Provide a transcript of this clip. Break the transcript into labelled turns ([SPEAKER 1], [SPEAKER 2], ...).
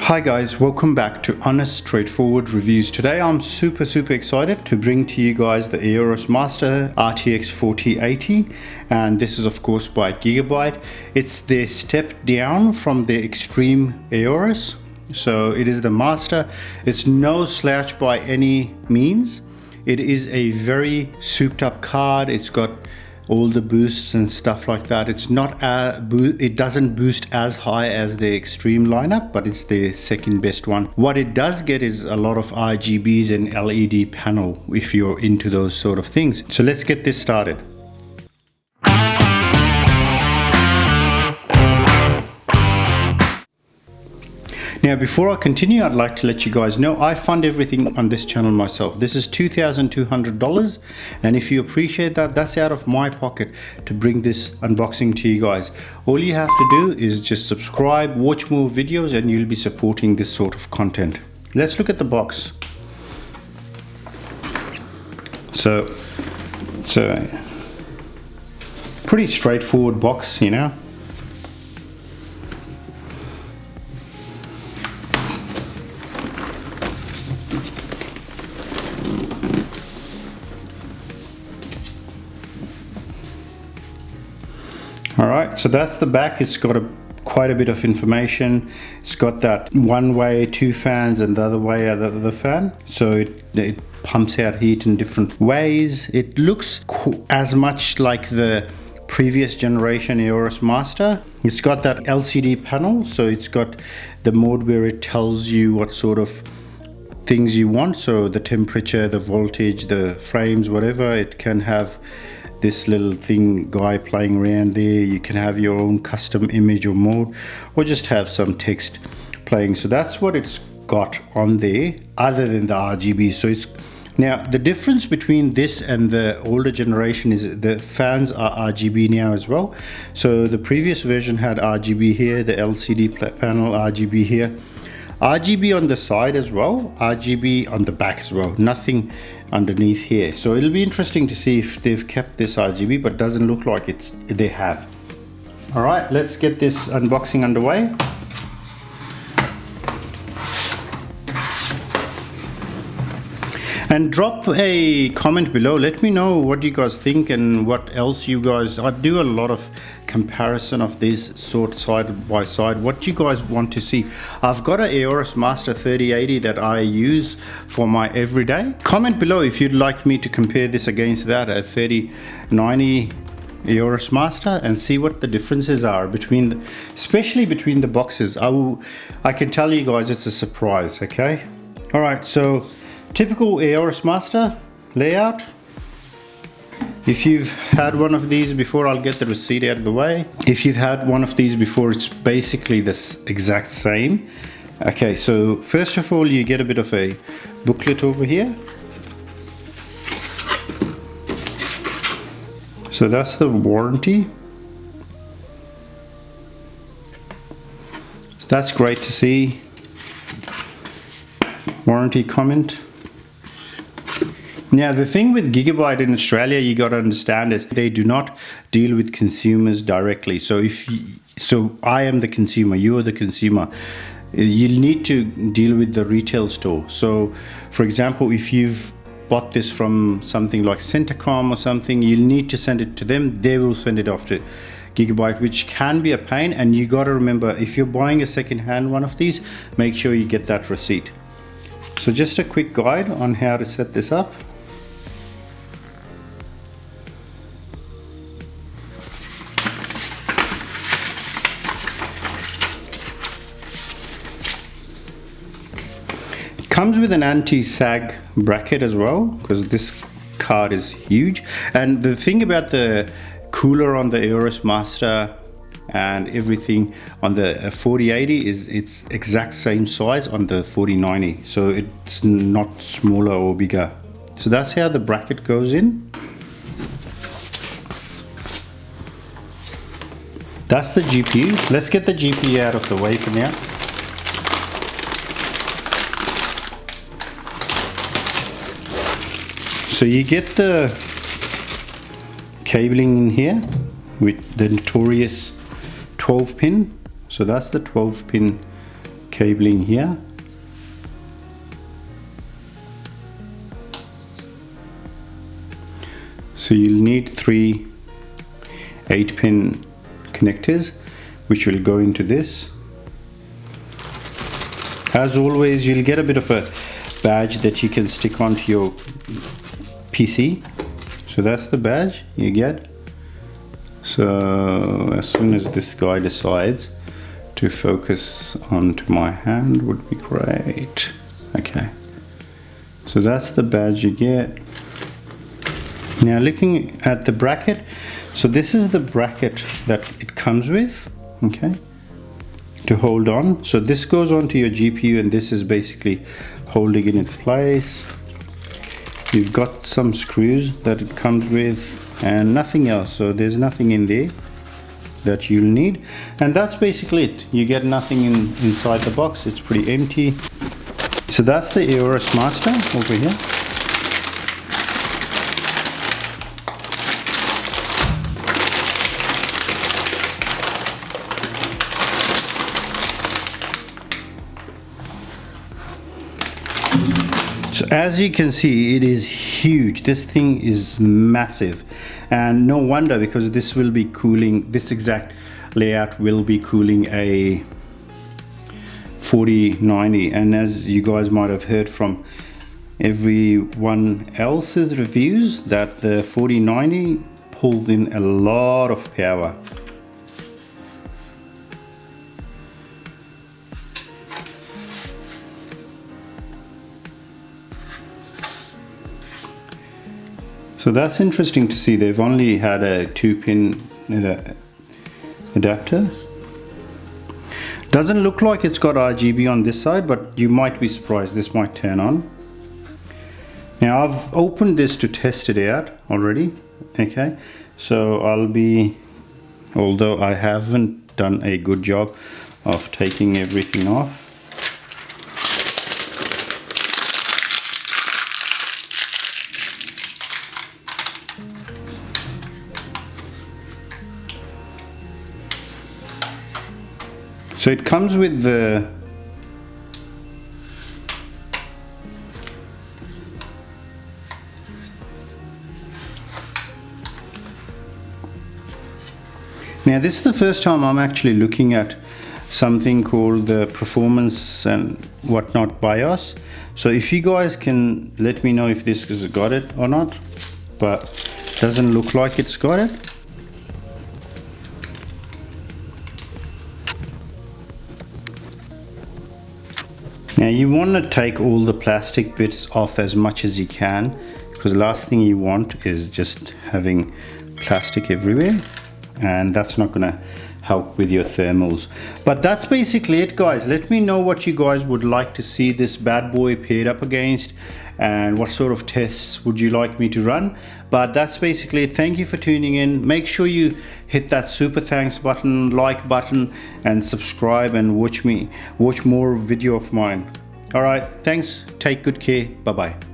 [SPEAKER 1] Hi guys, welcome back to Honest Straightforward Reviews. Today I'm super excited to bring to you guys the Aorus Master RTX 4080, and this is of course by Gigabyte. It's the step down from the Extreme Aorus. So it is the Master. It's no slouch by any means. It is a very souped up card. It's got all the boosts and stuff like that. It's not it doesn't boost as high as the Extreme lineup, but it's the second best one. What it does get is a lot of RGBs and LED panel if you're into those sort of things. So let's get this started. Now before I continue, I'd like to let you guys know I fund everything on this channel myself. This is $2,200, and if you appreciate that, that's out of my pocket to bring this unboxing to you guys. All you have to do is just subscribe, watch more videos, and you'll be supporting this sort of content. Let's look at the box. So pretty straightforward box, you know. Alright, so that's the back. It's got quite a bit of information. It's got that one way, two fans, and the other way, the other fan. So it pumps out heat in different ways. It looks as much like the previous generation Aorus Master. It's got that LCD panel, so it's got the mode where it tells you what sort of things you want. So the temperature, the voltage, the frames, whatever. It can have this little thing guy playing around there. You can have your own custom image or mode, or just have some text playing. So that's what it's got on there, other than the RGB. So it's now the difference between this and the older generation is the fans are RGB now as well. So the previous version had RGB here, the LCD panel RGB here, RGB on the side as well, RGB on the back as well, nothing underneath here. So it'll be interesting to see if they've kept this RGB, but doesn't look like they have. All right, let's get this unboxing underway. And drop a comment below. Let me know what you guys think and what else you guys. I do a lot of comparison of these sort side by side. What you guys want to see. I've got an Aorus Master 3080 that I use for my everyday. Comment below if you'd like me to compare this against that, a 3090 Aorus Master, and see what the differences are between especially between the boxes. I can tell you guys it's a surprise. Okay, all right, so typical Aorus Master layout. If you've had one of these before, I'll get the receipt out of the way. If you've had one of these before, it's basically this exact same. Okay, so first of all, you get a bit of a booklet over here. So that's the warranty. That's great to see. Warranty comment. Now the thing with Gigabyte in Australia, you got to understand, is they do not deal with consumers directly. So so I am the consumer, you are the consumer. You need to deal with the retail store. So for example, if you've bought this from something like Centacom or something, you'll need to send it to them. They will send it off to Gigabyte, which can be a pain. And you got to remember, if you're buying a second-hand one of these, make sure you get that receipt. So just a quick guide on how to set this up. Comes with an anti-sag bracket as well, because this card is huge. And the thing about the cooler on the Aorus Master and everything on the 4080 is it's exact same size on the 4090, so it's not smaller or bigger. So that's how the bracket goes in. That's the GPU. Let's get the GPU out of the way for now. So you get the cabling in here with the notorious 12 pin. So that's the 12 pin cabling here. So you'll need 3 8-pin connectors, which will go into this. As always, you'll get a bit of a badge that you can stick onto your PC. So that's the badge you get. So as soon as this guy decides to focus onto my hand would be great. Okay, so that's the badge you get. Now looking at the bracket, so this is the bracket that it comes with, okay, to hold on. So this goes onto your GPU and this is basically holding it in place. You've got some screws that it comes with and nothing else, so there's nothing in there that you'll need, and that's basically it. You get nothing inside the box, it's pretty empty. So that's the Aorus Master over here. So as you can see, it is huge. This thing is massive, and no wonder, because this will be cooling, this exact layout will be cooling a 4090, and as you guys might have heard from everyone else's reviews, that the 4090 pulls in a lot of power. So that's interesting to see. They've only had a 2-pin adapter. Doesn't look like it's got RGB on this side, but you might be surprised. This might turn on. Now I've opened this to test it out already. Okay, so although I haven't done a good job of taking everything off. So it comes with the now this is the first time I'm actually looking at something called the performance and whatnot BIOS. So if you guys can let me know if this has got it or not, but doesn't look like it's got it. Now you want to take all the plastic bits off as much as you can, because the last thing you want is just having plastic everywhere, and that's not going to help with your thermals. But that's basically it, guys. Let me know what you guys would like to see this bad boy paired up against, and what sort of tests would you like me to run. But that's basically it. Thank you for tuning in. Make sure you hit that super thanks button, like button, and subscribe, and watch more video of mine. All right, thanks, take good care, bye bye.